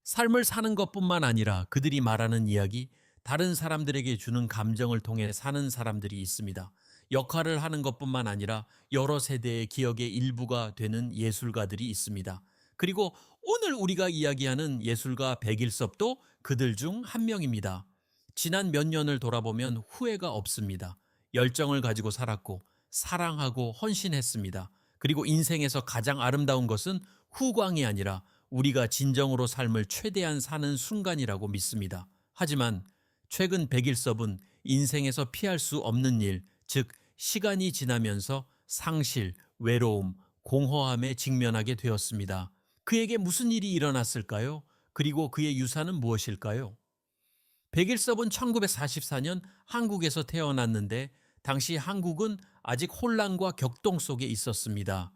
삶을 사는 것뿐만 아니라 그들이 말하는 이야기, 다른 사람들에게 주는 감정을 통해 사는 사람들이 있습니다. 역할을 하는 것뿐만 아니라 여러 세대의 기억의 일부가 되는 예술가들이 있습니다. 그리고 오늘 우리가 이야기하는 예술가 백일섭도 그들 중 한 명입니다. 지난 몇 년을 돌아보면 후회가 없습니다. 열정을 가지고 살았고 사랑하고 헌신했습니다. 그리고 인생에서 가장 아름다운 것은 후광이 아니라 우리가 진정으로 삶을 최대한 사는 순간이라고 믿습니다. 하지만 최근 백일섭은 인생에서 피할 수 없는 일, 즉 시간이 지나면서 상실, 외로움, 공허함에 직면하게 되었습니다. 그에게 무슨 일이 일어났을까요? 그리고 그의 유산은 무엇일까요? 백일섭은 1944년 한국에서 태어났는데 당시 한국은 아직 혼란과 격동 속에 있었습니다.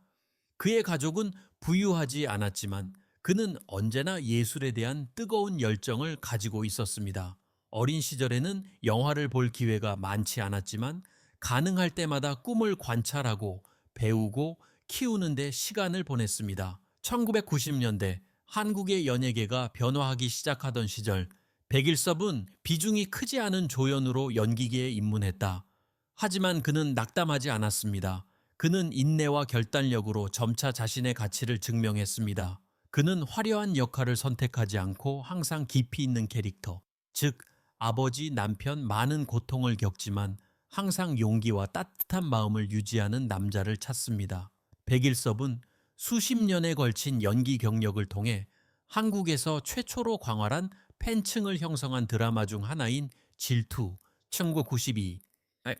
그의 가족은 부유하지 않았지만 그는 언제나 예술에 대한 뜨거운 열정을 가지고 있었습니다. 어린 시절에는 영화를 볼 기회가 많지 않았지만 가능할 때마다 꿈을 관찰하고 배우고 키우는 데 시간을 보냈습니다. 1990년대 한국의 연예계가 변화하기 시작하던 시절 백일섭은 비중이 크지 않은 조연으로 연기계에 입문했다. 하지만 그는 낙담하지 않았습니다. 그는 인내와 결단력으로 점차 자신의 가치를 증명했습니다. 그는 화려한 역할을 선택하지 않고 항상 깊이 있는 캐릭터, 즉 아버지, 남편 많은 고통을 겪지만 항상 용기와 따뜻한 마음을 유지하는 남자를 찾습니다. 백일섭은 수십 년에 걸친 연기 경력을 통해 한국에서 최초로 광활한 팬층을 형성한 드라마 중 하나인 질투, 1992,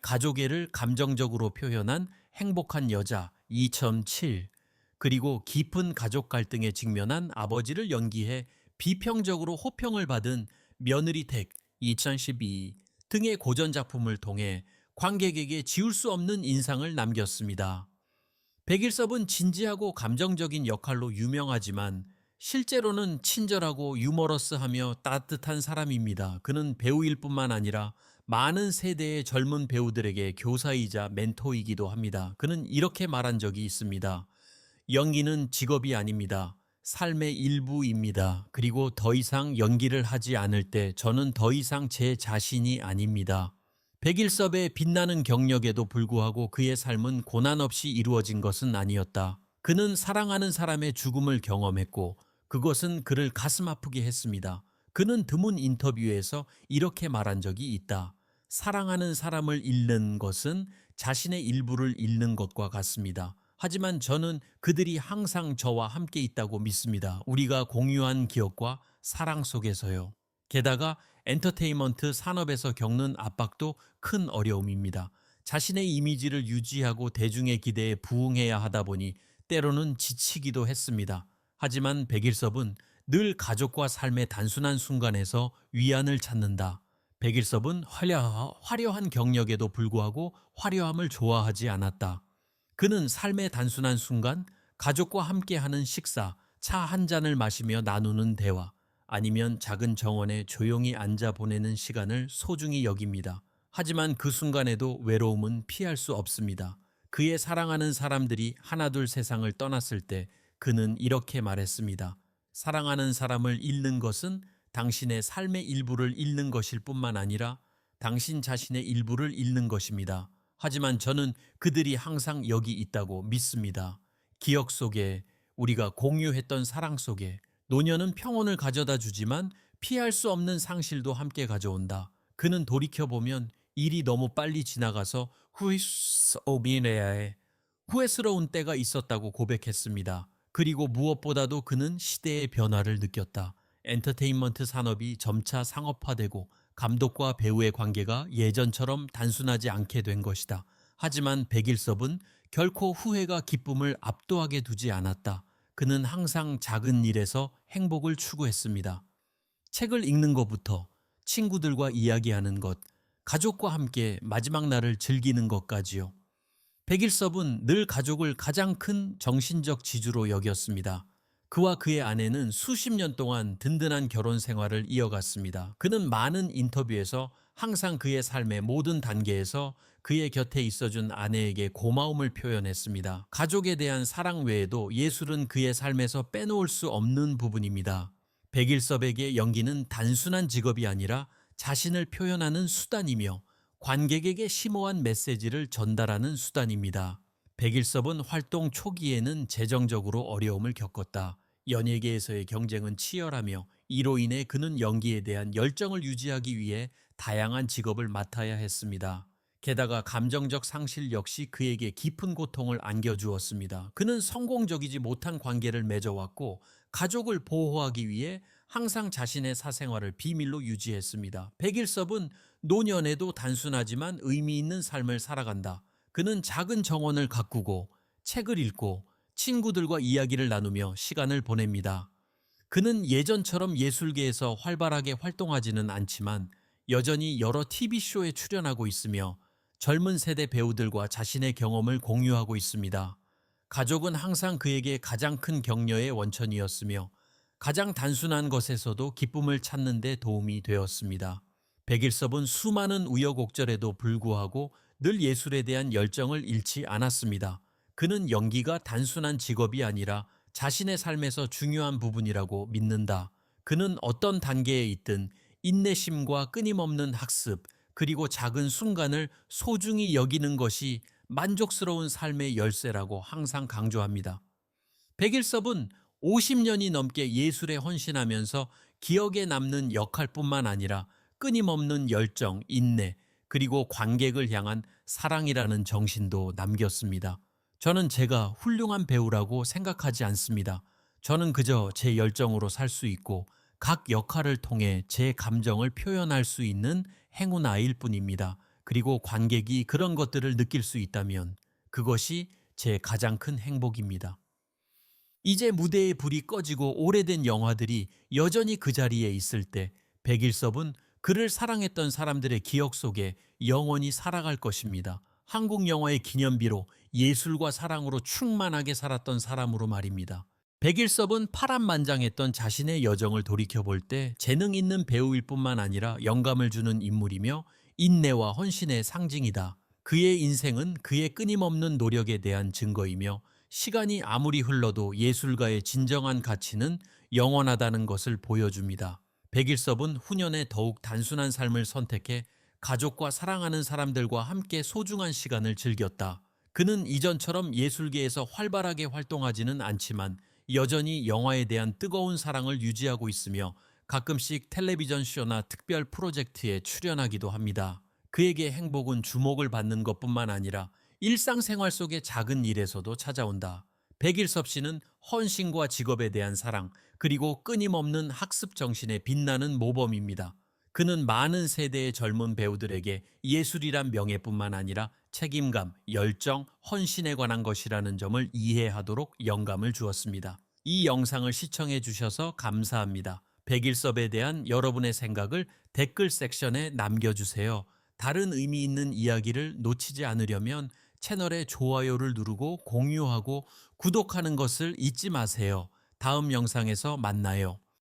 가족애를 감정적으로 표현한 행복한 여자 2007, 그리고 깊은 가족 갈등에 직면한 아버지를 연기해 비평적으로 호평을 받은 며느리 댁 2012 등의 고전 작품을 통해 관객에게 지울 수 없는 인상을 남겼습니다. 백일섭은 진지하고 감정적인 역할로 유명하지만 실제로는 친절하고 유머러스하며 따뜻한 사람입니다. 그는 배우일 뿐만 아니라 많은 세대의 젊은 배우들에게 교사이자 멘토이기도 합니다. 그는 이렇게 말한 적이 있습니다. 연기는 직업이 아닙니다. 삶의 일부입니다. 그리고 더 이상 연기를 하지 않을 때 저는 더 이상 제 자신이 아닙니다. 백일섭의 빛나는 경력에도 불구하고 그의 삶은 고난 없이 이루어진 것은 아니었다. 그는 사랑하는 사람의 죽음을 경험했고 그것은 그를 가슴 아프게 했습니다. 그는 드문 인터뷰에서 이렇게 말한 적이 있다. 사랑하는 사람을 잃는 것은 자신의 일부를 잃는 것과 같습니다. 하지만 저는 그들이 항상 저와 함께 있다고 믿습니다. 우리가 공유한 기억과 사랑 속에서요. 게다가 엔터테인먼트 산업에서 겪는 압박도 큰 어려움입니다. 자신의 이미지를 유지하고 대중의 기대에 부응해야 하다 보니 때로는 지치기도 했습니다. 하지만 백일섭은 늘 가족과 삶의 단순한 순간에서 위안을 찾는다. 백일섭은 화려한 경력에도 불구하고 화려함을 좋아하지 않았다. 그는 삶의 단순한 순간, 가족과 함께하는 식사, 차 한 잔을 마시며 나누는 대화, 아니면 작은 정원에 조용히 앉아 보내는 시간을 소중히 여깁니다. 하지만 그 순간에도 외로움은 피할 수 없습니다. 그의 사랑하는 사람들이 하나둘 세상을 떠났을 때 그는 이렇게 말했습니다. 사랑하는 사람을 잃는 것은 당신의 삶의 일부를 잃는 것일 뿐만 아니라 당신 자신의 일부를 잃는 것입니다. 하지만 저는 그들이 항상 여기 있다고 믿습니다. 기억 속에, 우리가 공유했던 사랑 속에 노년은 평온을 가져다 주지만 피할 수 없는 상실도 함께 가져온다. 그는 돌이켜보면 일이 너무 빨리 지나가서 후회스러운 때가 있었다고 고백했습니다. 그리고 무엇보다도 그는 시대의 변화를 느꼈다. 엔터테인먼트 산업이 점차 상업화되고 감독과 배우의 관계가 예전처럼 단순하지 않게 된 것이다. 하지만 백일섭은 결코 후회가 기쁨을 압도하게 두지 않았다. 그는 항상 작은 일에서 행복을 추구했습니다. 책을 읽는 것부터 친구들과 이야기하는 것, 가족과 함께 마지막 날을 즐기는 것까지요. 백일섭은 늘 가족을 가장 큰 정신적 지주로 여겼습니다. 그와 그의 아내는 수십 년 동안 든든한 결혼 생활을 이어갔습니다. 그는 많은 인터뷰에서 항상 그의 삶의 모든 단계에서 그의 곁에 있어준 아내에게 고마움을 표현했습니다. 가족에 대한 사랑 외에도 예술은 그의 삶에서 빼놓을 수 없는 부분입니다. 백일섭에게 연기는 단순한 직업이 아니라 자신을 표현하는 수단이며 관객에게 심오한 메시지를 전달하는 수단입니다. 백일섭은 활동 초기에는 재정적으로 어려움을 겪었다. 연예계에서의 경쟁은 치열하며 이로 인해 그는 연기에 대한 열정을 유지하기 위해 다양한 직업을 맡아야 했습니다. 게다가 감정적 상실 역시 그에게 깊은 고통을 안겨주었습니다. 그는 성공적이지 못한 관계를 맺어왔고 가족을 보호하기 위해 항상 자신의 사생활을 비밀로 유지했습니다. 백일섭은 노년에도 단순하지만 의미 있는 삶을 살아간다. 그는 작은 정원을 가꾸고 책을 읽고 친구들과 이야기를 나누며 시간을 보냅니다. 그는 예전처럼 예술계에서 활발하게 활동하지는 않지만 여전히 여러 TV쇼에 출연하고 있으며 젊은 세대 배우들과 자신의 경험을 공유하고 있습니다. 가족은 항상 그에게 가장 큰 격려의 원천이었으며 가장 단순한 것에서도 기쁨을 찾는 데 도움이 되었습니다. 백일섭은 수많은 우여곡절에도 불구하고 늘 예술에 대한 열정을 잃지 않았습니다. 그는 연기가 단순한 직업이 아니라 자신의 삶에서 중요한 부분이라고 믿는다. 그는 어떤 단계에 있든 인내심과 끊임없는 학습, 그리고 작은 순간을 소중히 여기는 것이 만족스러운 삶의 열쇠라고 항상 강조합니다. 백일섭은 50년이 넘게 예술에 헌신하면서 기억에 남는 역할뿐만 아니라 끊임없는 열정, 인내, 그리고 관객을 향한 사랑이라는 정신도 남겼습니다. 저는 제가 훌륭한 배우라고 생각하지 않습니다. 저는 그저 제 열정으로 살 수 있고 각 역할을 통해 제 감정을 표현할 수 있는 행운아이일 뿐입니다. 그리고 관객이 그런 것들을 느낄 수 있다면 그것이 제 가장 큰 행복입니다. 이제 무대의 불이 꺼지고 오래된 영화들이 여전히 그 자리에 있을 때 백일섭은 그를 사랑했던 사람들의 기억 속에 영원히 살아갈 것입니다. 한국 영화의 기념비로 예술과 사랑으로 충만하게 살았던 사람으로 말입니다. 백일섭은 파란만장했던 자신의 여정을 돌이켜볼 때 재능 있는 배우일 뿐만 아니라 영감을 주는 인물이며 인내와 헌신의 상징이다. 그의 인생은 그의 끊임없는 노력에 대한 증거이며 시간이 아무리 흘러도 예술가의 진정한 가치는 영원하다는 것을 보여줍니다. 백일섭은 후년에 더욱 단순한 삶을 선택해 가족과 사랑하는 사람들과 함께 소중한 시간을 즐겼다. 그는 이전처럼 예술계에서 활발하게 활동하지는 않지만 여전히 영화에 대한 뜨거운 사랑을 유지하고 있으며 가끔씩 텔레비전 쇼나 특별 프로젝트에 출연하기도 합니다. 그에게 행복은 주목을 받는 것뿐만 아니라 일상생활 속의 작은 일에서도 찾아온다. 백일섭 씨는 헌신과 직업에 대한 사랑, 그리고 끊임없는 학습 정신에 빛나는 모범입니다. 그는 많은 세대의 젊은 배우들에게 예술이란 명예뿐만 아니라 책임감, 열정, 헌신에 관한 것이라는 점을 이해하도록 영감을 주었습니다. 이 영상을 시청해 주셔서 감사합니다. 백일섭에 대한 여러분의 생각을 댓글 섹션에 남겨주세요. 다른 의미 있는 이야기를 놓치지 않으려면 채널에 좋아요를 누르고 공유하고 구독하는 것을 잊지 마세요. 다음 영상에서 만나요.